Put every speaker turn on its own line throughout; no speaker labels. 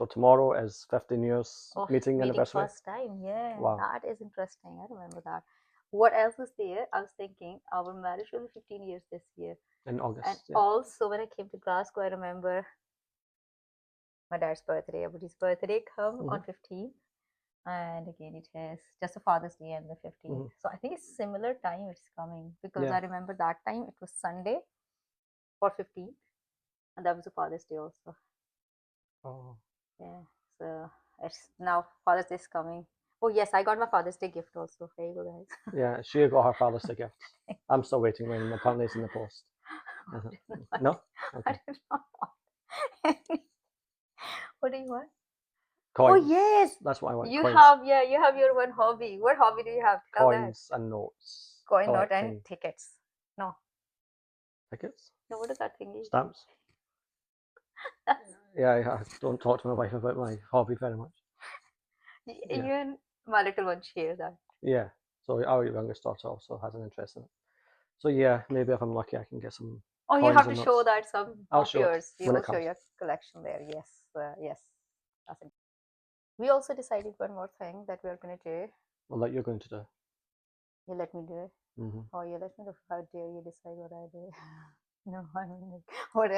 So tomorrow is 15 years meeting anniversary.
First time, yeah.
Wow.
That is interesting. I remember that. What else was there? I was thinking our marriage will be 15 years this year.
In August.
And
yeah.
also when I came to Glasgow, I remember my dad's birthday, everybody's birthday come on 15th. And again, it is just a Father's Day and the 15th. So I think it's similar time it's coming because I remember that time it was Sunday for 15th, and that was a Father's Day also.
Oh.
Yeah. So it's now Father's Day is coming. Oh yes, I got my Father's Day gift also. There you go, guys.
Yeah, she got her Father's Day gift. I'm still waiting when apparently it's in the post. No? Okay.
I did not want. What do you want?
Coins.
Oh yes,
That's what I want.
you
coins.
have you have your one hobby. What hobby do you have? Tell
Coins and notes.
Coin, note,
collecting.
and tickets. No.
Tickets?
No, what is that thingy?
Stamps. Yeah, I don't talk to my wife about my hobby very much.
Even my little one shares that.
Yeah, so our youngest daughter also has an interest in it. So yeah, maybe if I'm lucky, I can get some.
Oh, you have to show that some
I'll
of
show
yours.
it
You
when
will
it
show
comes.
your collection there. Yes, yes. That's it. We also decided one more thing that we are going to do.
Well, that you're going to do.
You let me do it. Oh, you let me do. How dare you decide what I do? No, I mean, what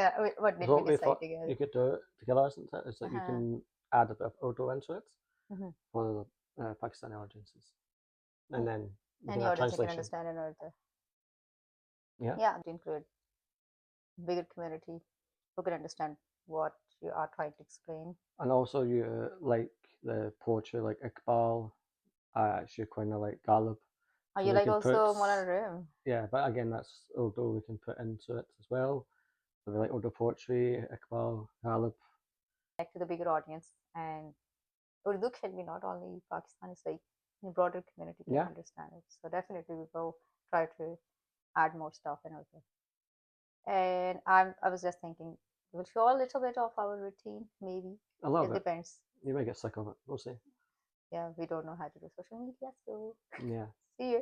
did we decide together?
You could do it together, isn't it? Is that you can add a bit of Urdu into it for the Pakistani audiences, and then
any audience can understand in Urdu. Yeah, to include bigger community who can understand what you are trying to explain. And
also you like the poetry like Iqbal, actually kind of like Ghalib.
Oh, so you like also Maulana Rim?
Yeah, but again that's Urdu we can put into it as well. So we like Urdu poetry, Iqbal, Ghalib.
Back to the bigger audience, and Urdu can be not only Pakistan, it's like the broader community can understand it. So definitely we will try to add more stuff in Urdu. And I was just thinking, we'll show a little bit of our routine, maybe.
A little bit.
Depends.
You may get sick of it. We'll see.
Yeah, we don't know how to do social media, so
yeah.
See you.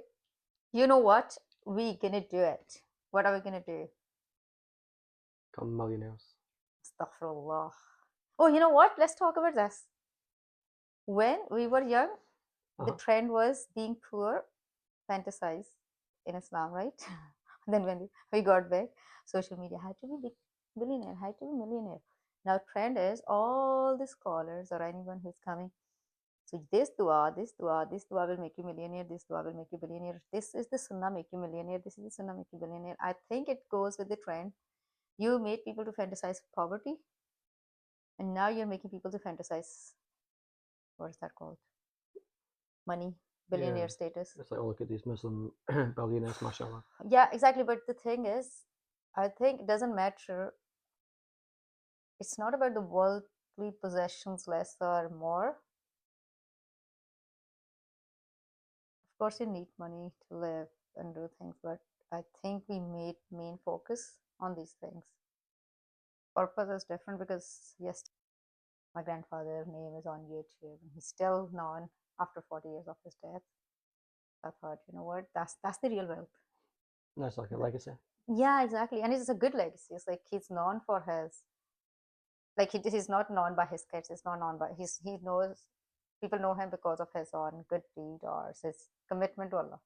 You know what? We're gonna do it. What are we gonna do?
Become millionaires.
Astaghfirullah. Oh, you know what? Let's talk about this. When we were young, the trend was being poor, fantasize in Islam, right? Then when we got back, social media had to be billionaire, had to be millionaire. Now trend is all the scholars or anyone who's coming. So this dua will make you millionaire. This dua will make you billionaire. This is the sunnah make you millionaire. This is the sunnah make you billionaire. I think it goes with the trend. You made people to fantasize poverty, and now you're making people to fantasize. What is that called? Money, billionaire status.
It's like, oh, look at these Muslim billionaires, mashallah.
Yeah, exactly. But the thing is, I think it doesn't matter. It's not about the worldly possessions, less or more. Of course, you need money to live and do things, but I think we made main focus on these things. Purpose is different because, yes, my grandfather's name is on YouTube. He's still known after 40 years of his death. I thought, you know what, that's the real wealth.
That's like a legacy.
Yeah, exactly. And it's a good legacy. It's like he's known for his, like he's not known by his kids. He's not known by he knows, people know him because of his own good deed or his commitment to Allah.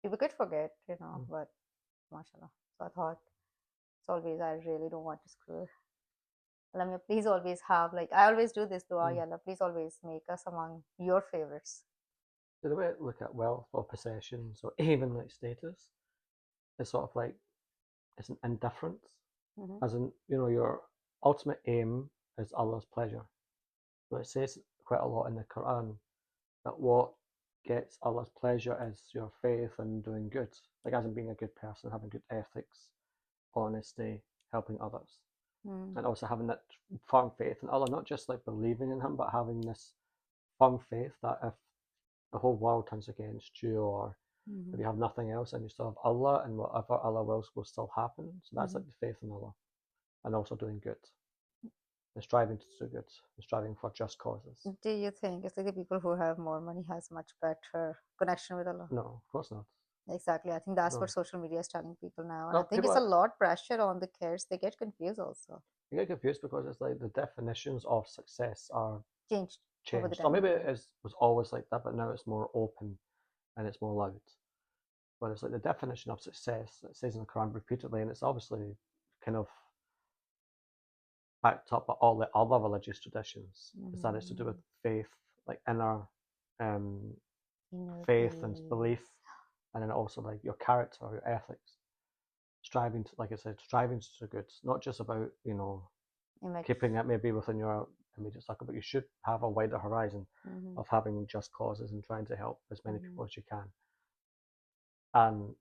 People could forget, you know, but mashallah. So I thought, it's always, I really don't want to screw. Allah, please always have, like, I always do this dua, Allah, please always make us among your favorites.
So the way I look at wealth or possessions or even like status is sort of like, it's an indifference. As in, you know, your ultimate aim is Allah's pleasure. So it says quite a lot in the Quran that what gets Allah's pleasure is your faith and doing good, like as in being a good person, having good ethics, honesty, helping others, and also having that firm faith in Allah, not just like believing in Him, but having this firm faith that if the whole world turns against you, or if you have nothing else and you still have Allah, and whatever Allah wills will still happen. So that's like the faith in Allah, and also doing good. And striving to do good, and striving for just causes.
Do you think it's like the people who have more money has much better connection with Allah?
No, of course not.
Exactly. I think that's
No.
what social media is telling people now. And
No,
I think it's a lot pressure on the kids. They get confused also.
You get confused because it's like the definitions of success are
Changed over the
Or
time.
maybe it was always like that, but now it's more open and it's more loud. But it's like the definition of success, it says in the Quran repeatedly, and it's obviously kind of backed up by all the other religious traditions, is that it's to do with faith, like inner faith and belief, and then also like your character, your ethics, striving to, like I said, striving to do good. It's not just about, keeping it maybe within your immediate circle, but you should have a wider horizon of having just causes and trying to help as many people as you can. And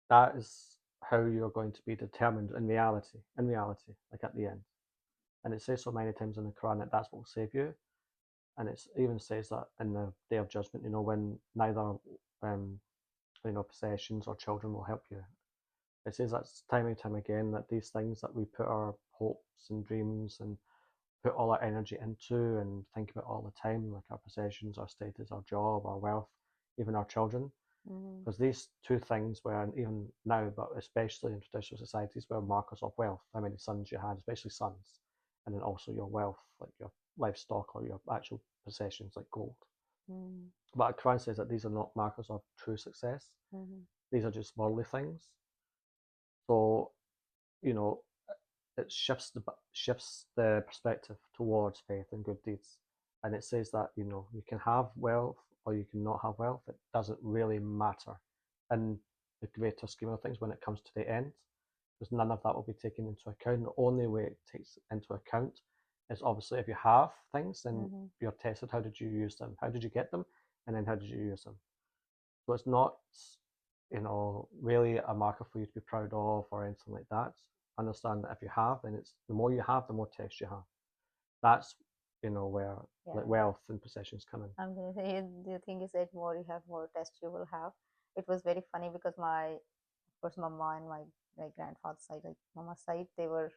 that is how you're going to be determined in reality, like at the end. And it says so many times in the Quran that that's what will save you. And it even says that in the Day of Judgment, when neither, possessions or children will help you. It says that time and time again that these things that we put our hopes and dreams and put all our energy into and think about all the time, like our possessions, our status, our job, our wealth, even our children, because these two things were, and even now, but especially in traditional societies, were markers of wealth. How many sons you had, especially sons, and then also your wealth, like your livestock or your actual possessions, like gold. But Quran says that these are not markers of true success. These are just worldly things. So, it shifts the perspective towards faith and good deeds, and it says that you can have wealth or you can not have wealth. It doesn't really matter in the greater scheme of things when it comes to the end, because none of that will be taken into account. The only way it takes into account is obviously if you have things, then you're tested. How did you use them? How did you get them? And then how did you use them? So it's not really a marker for you to be proud of or anything like that. Understand that if you have, then it's the more you have, the more tests you have. That's where like wealth and possessions come in.
I'm gonna say the thing is that more you have, more tests you will have. It was very funny because of course, Mama and my grandfather's side, like Mama's side, they were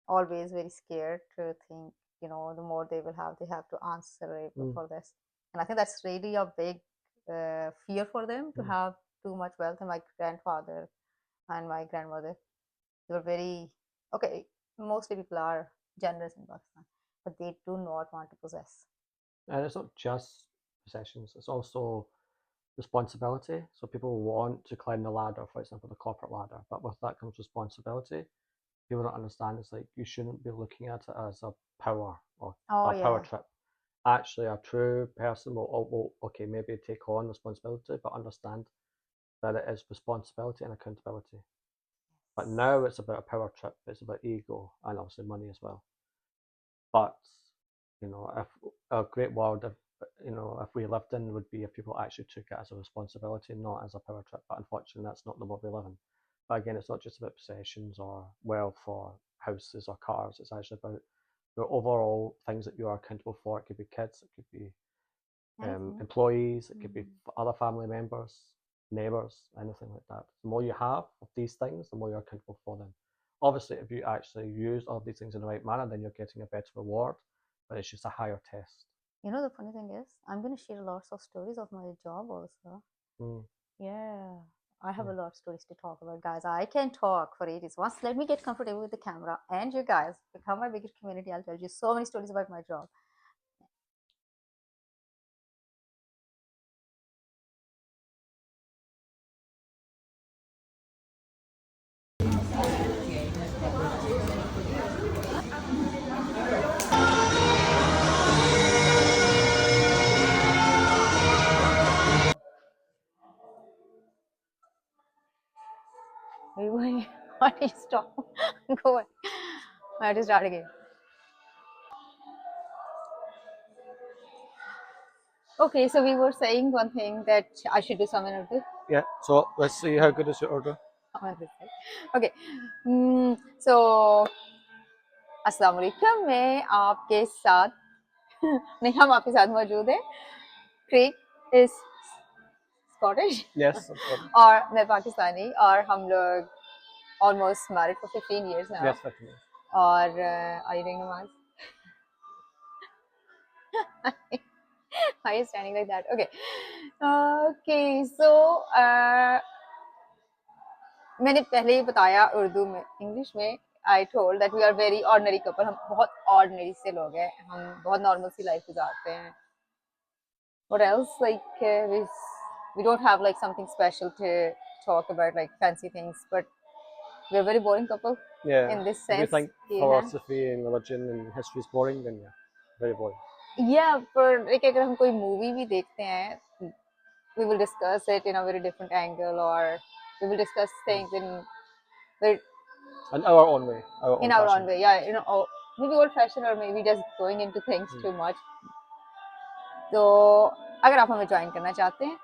always very scared to think, the more they will have, they have to answer for this. And I think that's really a big fear for them to have too much wealth. And my grandfather and my grandmother, they were very, okay, mostly people are generous in Pakistan, but they do not want to possess.
And it's not just possessions, it's also responsibility. So people want to climb the ladder, for example, the corporate ladder, but with that comes responsibility. People don't understand. It's like you shouldn't be looking at it as a power or a power trip. Actually, a true person will okay, maybe take on responsibility, but understand that it is responsibility and accountability. But now it's about a power trip. It's about ego and obviously money as well. But if a great world, if we lived in, would be if people actually took it as a responsibility, not as a power trip. But unfortunately, that's not the world we live in. But again, it's not just about possessions or wealth or houses or cars. It's actually about the overall things that you are accountable for. It could be kids, it could be employees, it could be other family members, neighbors, anything like that. The more you have of these things, the more you're accountable for them. Obviously, if you actually use all of these things in the right manner, then you're getting a better reward, but it's just a higher test.
The funny thing is, I'm going to share lots of stories of my job also. Yeah, I have a lot of stories to talk about, guys. I can talk for ages. Once let me get comfortable with the camera and you guys become my biggest community. I'll tell you so many stories about my job. Why did you stop? Go ahead. I have to start again. Okay, so we were saying one thing that I should do something or two.
Yeah, so let's see how good is your order.
Okay, so अस्सलाम वालेकुम, मैं आपके साथ नहीं, हम आपके साथ मौजूद है. Craig is Scottish.
Yes.
और मैं पाकिस्तानी, और हम लोग almost married for 15 years now.
Yes, 15 years.
और are you doing namaz? Why are you standing like that? Okay. Okay, so मैंने पहले ही बताया उर्दू में, इंग्लिश में I told that we are very ordinary couple. हम बहुत ordinary से लोग हैं, हम बहुत normal सी life गुजारते हैं. What else? Like we don't have like something special to talk about, like fancy things, but we're a very boring couple.
Yeah.
In this
If you
sense.
think philosophy and religion and history is boring, then yeah, very boring.
Yeah, पर like अगर हम कोई movie भी देखते हैं, we will discuss it in a very different angle, or we will discuss things in
our own way,
in our own way. Yeah, you know, maybe old-fashioned, or maybe just going into things too much. तो अगर आप हमें join करना चाहते हैं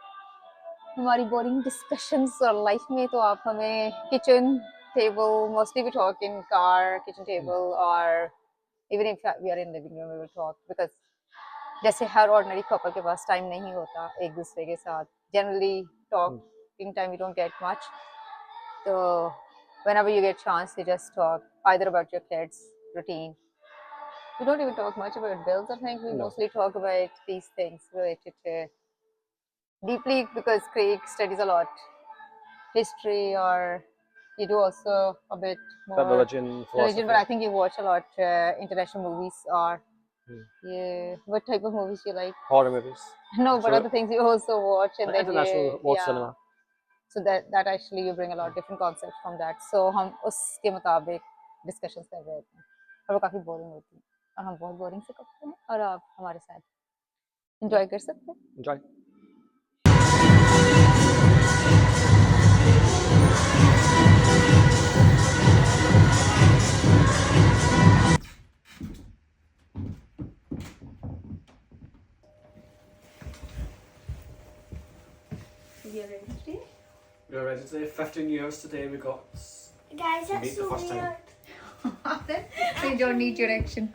हमारी boring discussions और life में, तो आप हमें kitchen table, mostly we talk in car kitchen table, और even if we are in living room we will talk, because जैसे हर ऑर्डिनरी कपल के पास टाइम नहीं होता एक दूसरे के साथ, generally talking time we don't get much, तो whenever you get chance you just talk either about your kids routine. We don't even talk much about bills. I think we mostly talk about these things related to deeply, because Craig studies a lot history, or you do also a bit more
religion, philosophy.
But I think you watch a lot international movies, or yeah, what type of movies you like?
Horror movies.
No, but other things you also watch, and then
international watch cinema.
So that actually you bring a lot of different concepts from that. So हम उसके मुताबिक discussions कर रहे थे, और वो काफी boring होती है, और हम बहुत boring से करते हैं, और आप हमारे साथ enjoy कर सकते हैं.
Enjoy.
We are ready today.
We're ready today. 15 years today. We got
Guys,
to meet the first time.
Then we don't need direction.